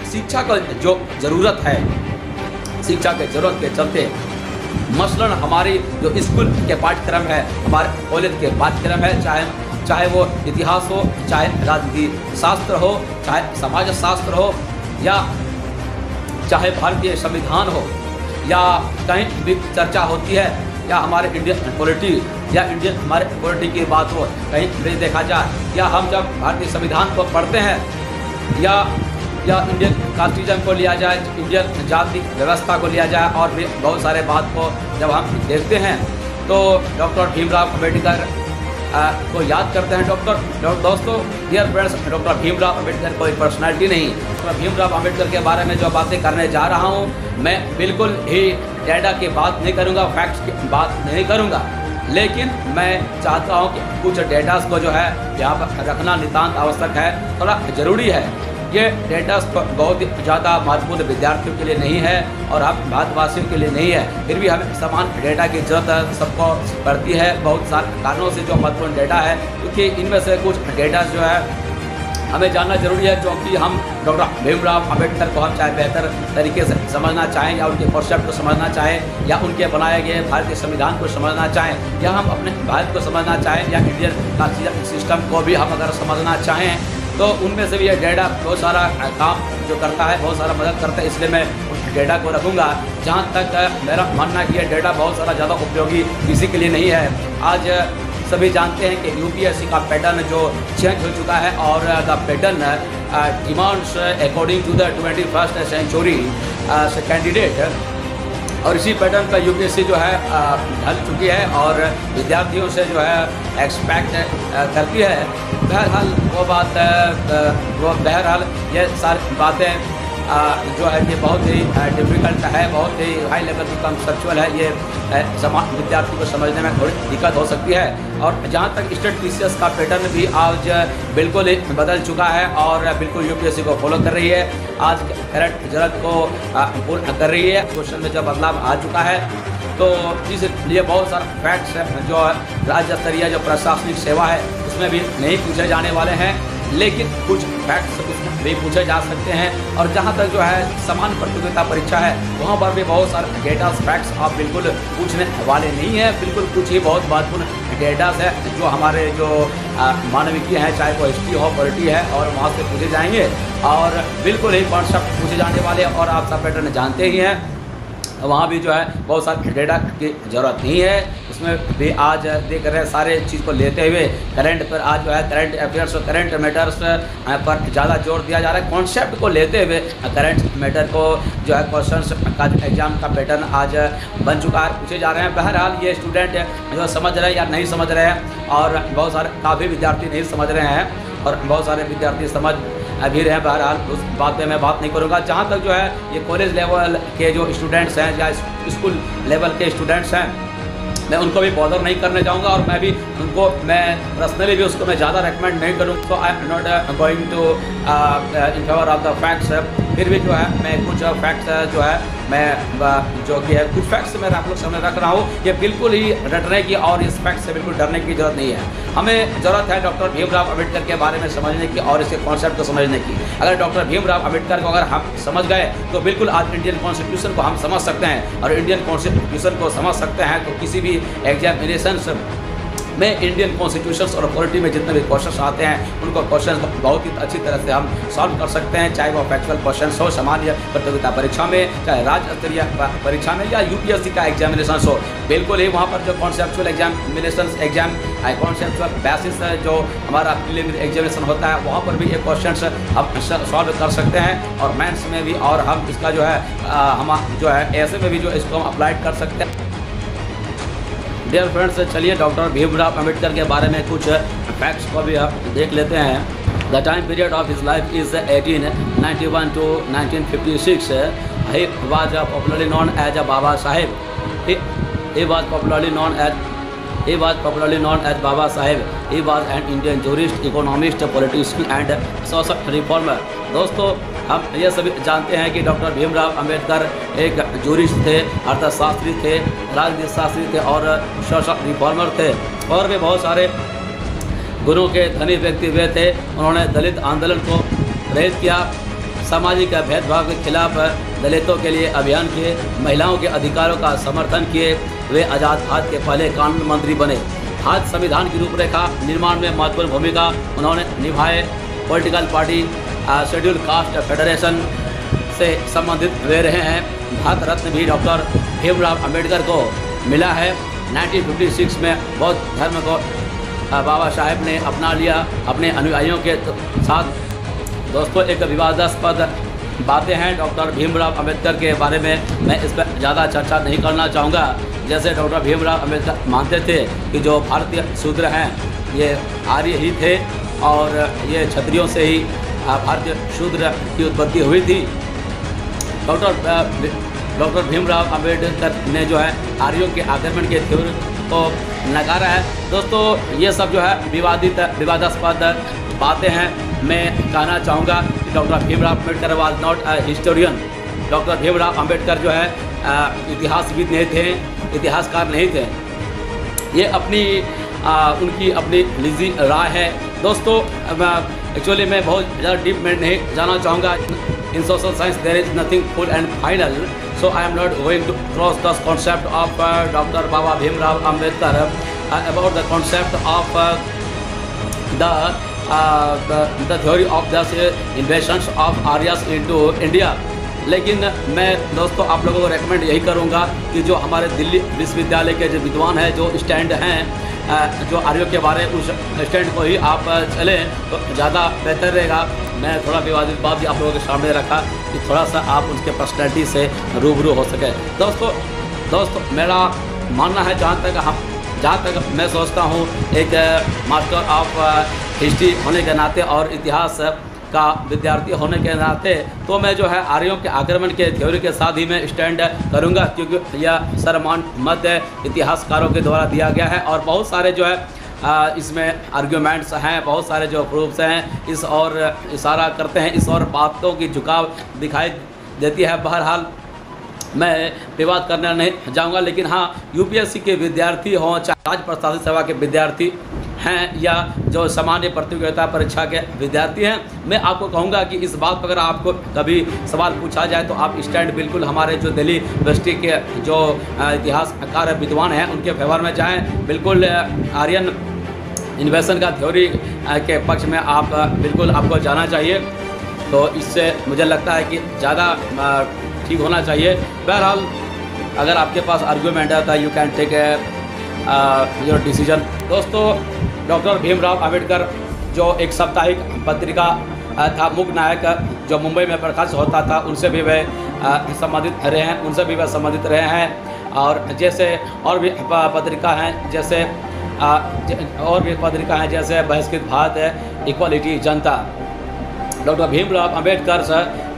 शिक्षा का जो ज़रूरत है, शिक्षा के ज़रूरत के चलते मसलन हमारी जो स्कूल के पाठ्यक्रम है, हमारे कॉलेज के पाठ्यक्रम है, चाहे वो इतिहास हो, चाहे राजनीति शास्त्र हो, चाहे समाज शास्त्र हो, या चाहे भारतीय संविधान हो, या कहीं भी चर्चा होती है, या हमारे इंडियन पॉलिटी या हमारे पॉलिटी की बात हो, कहीं भी देखा जाए, या हम जब भारतीय संविधान को पढ़ते हैं या इंडियन कॉन्स्टिट्यूशन को लिया जाए, इंडियन जाति व्यवस्था को लिया जाए, और भी बहुत सारे बात को जब हम देखते हैं तो डॉक्टर भीमराव अम्बेडकर को याद करते हैं। दोस्तों, dear friends, doctor Bhimrao Ambedkar कोई पर्सनैलिटी नहीं। डॉक्टर भीमराव अम्बेडकर के बारे में जो बातें करने जा रहा हूँ, मैं बिल्कुल ही डेटा की बात नहीं करूँगा, फैक्ट्स की बात नहीं करूँगा, लेकिन मैं चाहता हूँ कि कुछ डेटास को जो है यहाँ पर रखना नितांत आवश्यक है, थोड़ा ज़रूरी है। ये डेटास बहुत ज़्यादा महत्वपूर्ण विद्यार्थियों के लिए नहीं है और हम भारतवासियों के लिए नहीं है, फिर भी हमें समान डेटा की जरूरत सबको पड़ती है, बहुत सारे कारणों से जो महत्वपूर्ण डेटा है, क्योंकि इनमें से कुछ डेटा जो है हमें जानना जरूरी है, क्योंकि हम डॉक्टर भीमराव अम्बेडकर को हम चाहे बेहतर तरीके से समझना चाहें, या उनके कॉन्सेप्ट को समझना चाहें, या उनके बनाए गए भारतीय संविधान को समझना चाहें, या हम अपने भारत को समझना चाहें, या इंडियन कॉन्स्टिट्यूशन सिस्टम को भी हम अगर समझना चाहें, तो उनमें से भी ये डेटा बहुत सारा काम जो करता है, बहुत सारा मदद करता है, इसलिए मैं उस डेटा को रखूँगा। जहाँ तक मेरा मानना कि ये डेटा बहुत सारा ज़्यादा उपयोगी किसी के लिए नहीं है। आज सभी जानते हैं कि यूपीएससी का पैटर्न जो चेंज हो चुका है, और the pattern demands according to the 21st century candidate, और इसी पैटर्न का यूपीएससी जो है ढल चुकी है और विद्यार्थियों से जो है एक्सपेक्ट करती है। बहरहाल ये सारी बातें जो है ये बहुत ही डिफ़िकल्ट है, बहुत ही हाई लेवल की कंसेप्चुअल है, ये समाज विद्यार्थी को समझने में थोड़ी दिक्कत हो सकती है। और जहाँ तक स्टेट पीसीएस का पैटर्न भी आज बिल्कुल ही बदल चुका है और बिल्कुल यूपीएससी को फॉलो कर रही है, आज करंट जरूरत को पूर्ण कर रही है। क्वेश्चन में जो बदलाव आ चुका है, तो इसलिए बहुत सारे फैक्ट्स जो राज्य स्तरीय जो प्रशासनिक सेवा है उसमें भी नहीं पूछे जाने वाले हैं, लेकिन कुछ फैक्ट्स उसमें भी पूछे जा सकते हैं। और जहाँ तक जो है समान प्रतियोगिता परीक्षा है, वहाँ पर भी बहुत सारे डेटा फैक्ट्स आप बिल्कुल पूछने वाले नहीं है। बिल्कुल कुछ ही बहुत महत्वपूर्ण डेटास है जो हमारे जो मानविकी हैं, चाहे वो हिस्ट्री हो, पॉलिटी है, और वहाँ से पूछे जाएंगे और बिल्कुल ही कॉन्सेप्ट पूछे जाने वाले हैं। और आप सब पैटर्न जानते ही हैं, वहाँ भी जो है बहुत सारे डेटा की ज़रूरत नहीं है। उसमें भी आज देख रहे हैं सारे चीज़ को लेते हुए करंट पर आज जो है करंट अफेयर्स और करंट मैटर्स पर ज़्यादा जोर दिया जा रहा है। कॉन्सेप्ट को लेते हुए करंट मैटर को जो है क्वेश्चंस का एग्ज़ाम का पैटर्न आज बन चुका है, पूछे जा रहे हैं। बहरहाल ये स्टूडेंट जो समझ रहे हैं या नहीं समझ रहे हैं, और बहुत सारे काफ़ी विद्यार्थी नहीं समझ रहे हैं और बहुत सारे विद्यार्थी समझ भी रहे हैं। बहरहाल उस बात पे मैं बात नहीं करूँगा। जहाँ तक जो है ये कॉलेज लेवल के जो स्टूडेंट्स हैं या स्कूल लेवल के स्टूडेंट्स हैं, मैं उनको भी बॉदर नहीं करने जाऊँगा और मैं भी उनको मैं पर्सनली भी उसको मैं ज़्यादा रेकमेंड नहीं करूँगा। तो I am not going to in favour of the facts. फिर भी जो है मैं कुछ फैक्ट्स जो है मैं जो कि है कुछ फैक्ट्स मैं आप लोग सामने रख रहा हूँ। ये बिल्कुल ही रटने की और इस फैक्ट से बिल्कुल डरने की ज़रूरत नहीं है। हमें ज़रूरत है डॉक्टर भीमराव अम्बेडकर के बारे में समझने की और इसके कॉन्सेप्ट को समझने की। अगर डॉक्टर भीमराव अम्बेडकर को अगर हम समझ गए तो बिल्कुल आज इंडियन कॉन्स्टिट्यूशन को हम समझ सकते हैं, और इंडियन कॉन्स्टिट्यूशन को समझ सकते हैं तो किसी भी एग्जामिनेशन में इंडियन कॉन्स्टिट्यूशन और पॉलिटी में जितने भी क्वेश्चन आते हैं उनको क्वेश्चन बहुत ही अच्छी तरह से हम सॉल्व कर सकते हैं, चाहे वो फैक्चुअल क्वेश्चन हो सामान्य प्रतियोगिता परीक्षा में, चाहे राज्य स्तरीय परीक्षा में, या यूपीएससी का एग्जामिनेशन हो। बिल्कुल ही वहाँ पर जो कॉन्सेप्चुअल एग्जाम कॉन्सेप्चुअल बेसिस जो हमारा प्रीलिमिनरी एग्जामिनेशन होता है वहाँ पर भी ये क्वेश्चन हम सॉल्व कर सकते हैं, और मेंस में भी, और हम इसका जो है हम जो है ऐसे में भी जो इसको हम अप्लाई कर सकते हैं। डियर फ्रेंड्स, चलिए डॉक्टर भीमराव अम्बेडकर के बारे में कुछ फैक्ट्स को भी आप देख लेते हैं। The time period of his life is 1891 to 1956. He was popularly known as Baba Saheb. He was popularly known as Baba Saheb. He was an Indian jurist, economist, politician and social reformer. दोस्तों, हम ये सभी जानते हैं कि doctor Bhimrao Ambedkar एक jurist थे, अर्थशास्त्री थे, राजनीति शास्त्री थे और सोशल रिफॉर्मर थे, और भी बहुत सारे गुणों के धनी व्यक्ति हुए थे। उन्होंने दलित आंदोलन को प्रेरित किया, सामाजिक भेदभाव के खिलाफ दलितों के लिए अभियान किए, महिलाओं के अधिकारों का समर्थन किए। वे आज़ाद भारत के पहले कानून मंत्री बने। आज संविधान की रूपरेखा निर्माण में महत्वपूर्ण भूमिका उन्होंने निभाए। Political party schedule caste federation से संबंधित हुए रहे हैं। भारत रत्न भी डॉक्टर भीमराव अम्बेडकर को मिला है। 1956 में बौद्ध धर्म को बाबा साहेब ने अपना लिया अपने अनुयायियों के साथ। दोस्तों, एक विवादास्पद बातें हैं डॉक्टर भीमराव अम्बेडकर के बारे में, मैं इस पर ज़्यादा चर्चा नहीं करना चाहूँगा। जैसे डॉक्टर भीमराव अम्बेडकर मानते थे कि जो भारतीय शूद्र हैं ये आर्य ही थे, और ये क्षत्रियों से ही भारतीय शूद्र की उत्पत्ति हुई थी। डॉक्टर भीमराव अम्बेडकर ने जो है आर्यों के आक्रमण के थ्योरी को नकारा है। दोस्तों, ये सब जो है विवादास्पद बातें हैं। मैं कहना चाहूँगा कि doctor Bhimrao Ambedkar was not a historian. Doctor Bhimrao Ambedkar जो है इतिहासविद नहीं थे, इतिहासकार नहीं थे। ये उनकी अपनी निजी राय है। दोस्तों, एक्चुअली मैं बहुत ज़्यादा डीप में नहीं जाना चाहूँगा। In social science there is nothing full and final, so I am not going to cross the concept of doctor Baba Bhimrao Ambedkar about the concept of the theory of the invasions of Aryans into India. लेकिन मैं दोस्तों आप लोगों को recommend यही करूँगा कि जो हमारे दिल्ली विश्वविद्यालय के जो विद्वान हैं, जो स्टैंड हैं जो आर्यों के बारे में, उस स्टैंड को ही आप चलें तो ज़्यादा बेहतर रहेगा। मैं थोड़ा विवादित बात भी आप लोगों के सामने रखा कि थोड़ा सा आप उसके पर्सनैलिटी से रूबरू हो सके। दोस्तों मेरा मानना है, जहाँ तक मैं सोचता हूँ, एक मास्टर ऑफ हिस्ट्री होने के नाते और इतिहास का विद्यार्थी होने के नाते, तो मैं जो है आर्यों के आक्रमण के थ्योरी के साथ ही मैं स्टैंड करूंगा, क्योंकि यह सर्वमान्य मत इतिहासकारों के द्वारा दिया गया है और बहुत सारे जो है इसमें आर्ग्यूमेंट्स हैं, बहुत सारे जो प्रूफ्स हैं इस और इशारा करते हैं, इस और बातों की झुकाव दिखाई देती है। बहरहाल मैं विवाद करने नहीं जाऊंगा, लेकिन हाँ, यूपीएससी के विद्यार्थी हों, चाहे राज्य प्रशासनिक सेवा के विद्यार्थी हैं या जो सामान्य प्रतियोगिता परीक्षा के विद्यार्थी हैं, मैं आपको कहूंगा कि इस बात पर अगर आपको कभी सवाल पूछा जाए तो आप स्टैंड बिल्कुल हमारे जो दिल्ली यूनिवर्सिटी के जो इतिहासकार विद्वान हैं उनके फेवर में जाएं। बिल्कुल आर्यन इन्वेशन का थ्योरी के पक्ष में आप बिल्कुल आपको जाना चाहिए, तो इससे मुझे लगता है कि ज़्यादा ठीक होना चाहिए। बहरहाल अगर आपके पास आर्ग्यूमेंट है तो you can take your decision. दोस्तों, डॉक्टर भीमराव अंबेडकर जो एक साप्ताहिक पत्रिका था मुख्य नायक जो मुंबई में प्रकाशित होता था, उनसे भी वे संबंधित रहे हैं, और जैसे और भी पत्रिका हैं, जैसे बहिष्कृत भारत, इक्वालिटी, जनता। डॉक्टर भीमराव अंबेडकर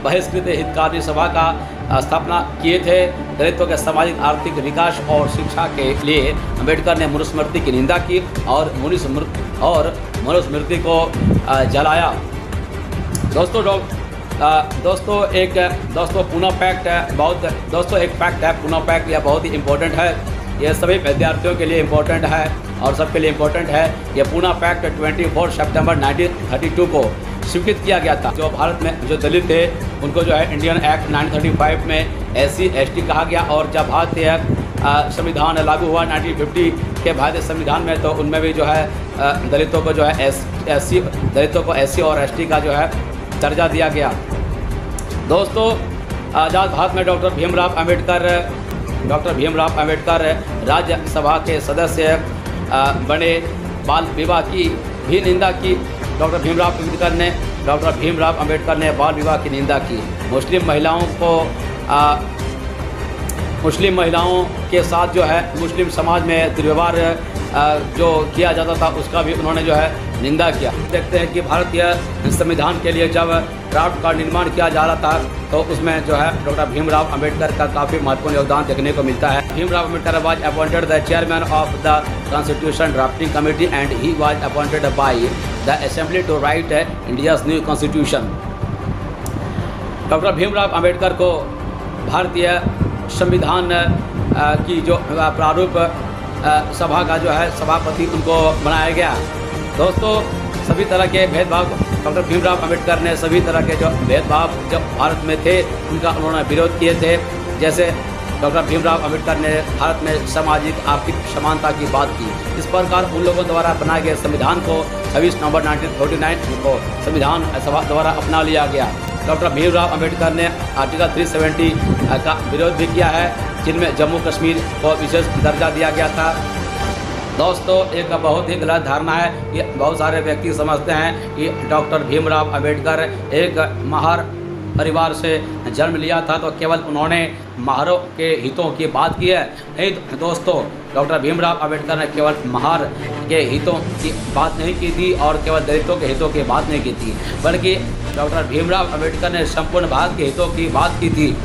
बहिष्कृत हितकारी सभा का स्थापना किए थे। दलितों के सामाजिक आर्थिक विकास और शिक्षा के लिए अंबेडकर ने मनुस्मृति की निंदा की और मनुस्मृति को जलाया। दोस्तों पुनः फैक्ट है पुनः फैक्ट यह बहुत ही इम्पोर्टेंट है। यह सभी विद्यार्थियों के लिए इम्पोर्टेंट है और सबके लिए इम्पोर्टेंट है। यह पुनः फैक्ट 24 सितंबर 1932 को स्वीकृत किया गया था। जो भारत में जो दलित थे उनको जो है इंडियन एक्ट 1935 में SC ST कहा गया, और जब भारतीय संविधान लागू हुआ 1950 के भारतीय संविधान में, तो उनमें भी जो है दलितों को जो है SC और ST का जो है दर्जा दिया गया। दोस्तों, आज़ाद भारत में डॉक्टर भीमराव अंबेडकर राज्यसभा के सदस्य बने। बाल विवाह की भी निंदा की। डॉक्टर भीमराव अंबेडकर ने बाल विवाह की निंदा की। मुस्लिम महिलाओं के साथ जो है मुस्लिम समाज में दुर्व्यवहार जो किया जाता था, उसका भी उन्होंने जो है निंदा किया। देखते हैं कि भारतीय संविधान के लिए जब ड्राफ्ट का निर्माण किया जा रहा था, तो उसमें जो है डॉक्टर भीमराव अंबेडकर का काफ़ी महत्वपूर्ण योगदान देखने को मिलता है। Bhimrao Ambedkar was appointed the chairman of the constitution drafting committee and he was appointed by the assembly to write India's new constitution. Doctor Bhimrao Ambedkar को भारतीय संविधान की जो प्रारूप सभा का जो है सभापति उनको बनाया गया। दोस्तों, सभी तरह के भेदभाव डॉक्टर भीमराव अंबेडकर ने सभी तरह के जो भेदभाव जो भारत में थे उनका उन्होंने विरोध किए थे। जैसे डॉक्टर भीमराव अंबेडकर ने भारत में सामाजिक आर्थिक समानता की बात की। इस प्रकार उन लोगों द्वारा बनाए गए संविधान को 26 नवंबर 1949 को संविधान सभा द्वारा अपना लिया गया। डॉक्टर भीमराव अंबेडकर ने आर्टिकल 370 का विरोध भी किया है, जिनमें जम्मू कश्मीर को विशेष दर्जा दिया गया था। दोस्तों, एक बहुत ही गलत धारणा है कि बहुत सारे व्यक्ति समझते हैं कि डॉक्टर भीमराव अंबेडकर एक महार परिवार से जन्म लिया था, तो केवल उन्होंने महारों के हितों की बात की है। नहीं दोस्तों, डॉक्टर भीमराव अंबेडकर ने केवल महार के हितों की बात नहीं की थी और केवल दलितों के हितों की बात नहीं की थी, बल्कि डॉक्टर भीमराव अंबेडकर ने संपूर्ण भारत के हितों की बात की थी।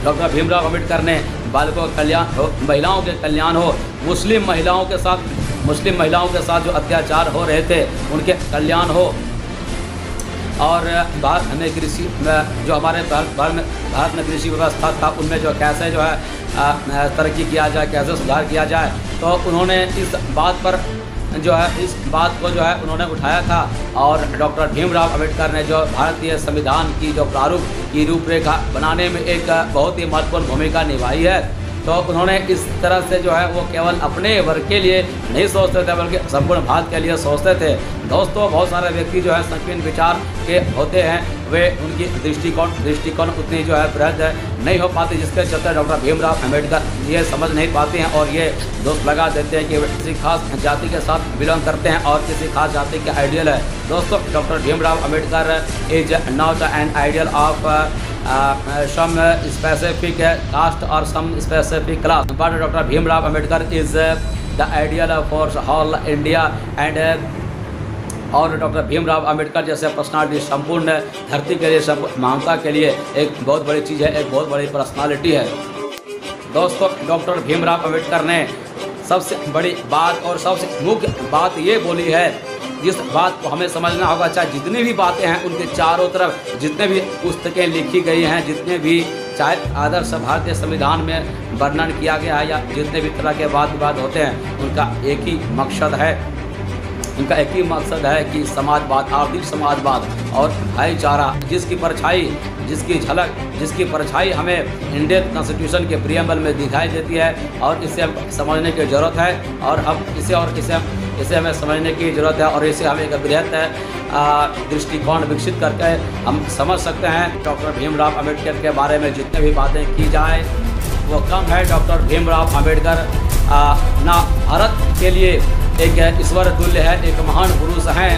डॉक्टर भीमराव अंबेडकर ने बालकों का कल्याण हो, महिलाओं के कल्याण हो, मुस्लिम महिलाओं के साथ जो अत्याचार हो रहे थे उनके कल्याण हो, और भारत में कृषि जो हमारे भारत में कृषि व्यवस्था था उनमें जो कैसे जो है तरक्की किया जाए, कैसे सुधार किया जाए, तो उन्होंने इस बात को जो है उन्होंने उठाया था। और डॉक्टर भीमराव अंबेडकर ने जो भारतीय संविधान की जो प्रारूप की रूपरेखा बनाने में एक बहुत ही महत्वपूर्ण भूमिका निभाई है। तो उन्होंने इस तरह से जो है वो केवल अपने वर्ग के लिए नहीं सोचते थे, बल्कि संपूर्ण भारत के लिए सोचते थे। दोस्तों, बहुत सारे व्यक्ति जो है संकीर्ण विचार के होते हैं, वे उनकी दृष्टिकोण उतनी जो है बृहद नहीं हो पाती, जिसके चलते डॉक्टर भीमराव अंबेडकर ये समझ नहीं पाते हैं और ये दोष लगा देते हैं कि वे किसी खास जाति के साथ बिलोंग करते हैं और किसी खास जाति के आइडियल है। दोस्तों, doctor Bhimrao Ambedkar is not an ideal of some specific caste or some specific class, but Dr. Bhimrao Ambedkar is the ideal for whole India and और डॉक्टर भीमराव अंबेडकर जैसे पर्सनालिटी संपूर्ण धरती के लिए, मानवता के लिए एक बहुत बड़ी चीज़ है, एक बहुत बड़ी पर्सनालिटी है। दोस्तों, डॉक्टर भीमराव अंबेडकर ने सबसे बड़ी बात और सबसे मुख्य बात ये बोली है, जिस बात को हमें समझना होगा। चाहे जितनी भी बातें हैं उनके चारों तरफ जितने भी पुस्तकें लिखी गई हैं, जितने भी चाहे आदर्श भारतीय संविधान में वर्णन किया गया है या जितने भी तरह के वाद विवाद होते हैं, उनका एक ही मकसद है कि समाजवाद, आर्थिक समाजवाद और भाईचारा, जिसकी झलक, जिसकी परछाई हमें इंडियन कॉन्स्टिट्यूशन के प्रियम्बल में दिखाई देती है। और इसे हम समझने की ज़रूरत है और हम इसे हमें समझने की ज़रूरत है और इसे हमें एक बृहद दृष्टिकोण विकसित करके हम समझ सकते हैं। डॉक्टर भीमराव अंबेडकर के बारे में जितने भी बातें की जाए वो कम है। डॉक्टर भीमराव अंबेडकर ना भारत के लिए एक ईश्वर तुल्य है, एक महान पुरुष हैं।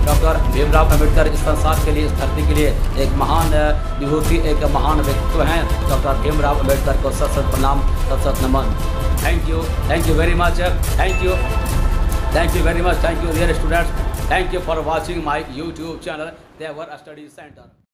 डॉक्टर भीमराव अंबेडकर इस संसार के लिए, इस धरती के लिए एक महान विभूति, एक महान व्यक्तित्व हैं। डॉक्टर भीमराव अंबेडकर को सत सत प्रणाम, सत सत नमन। Thank you very much, thank you very much, thank you dear students, thank you for watching my YouTube channel Devar study centre.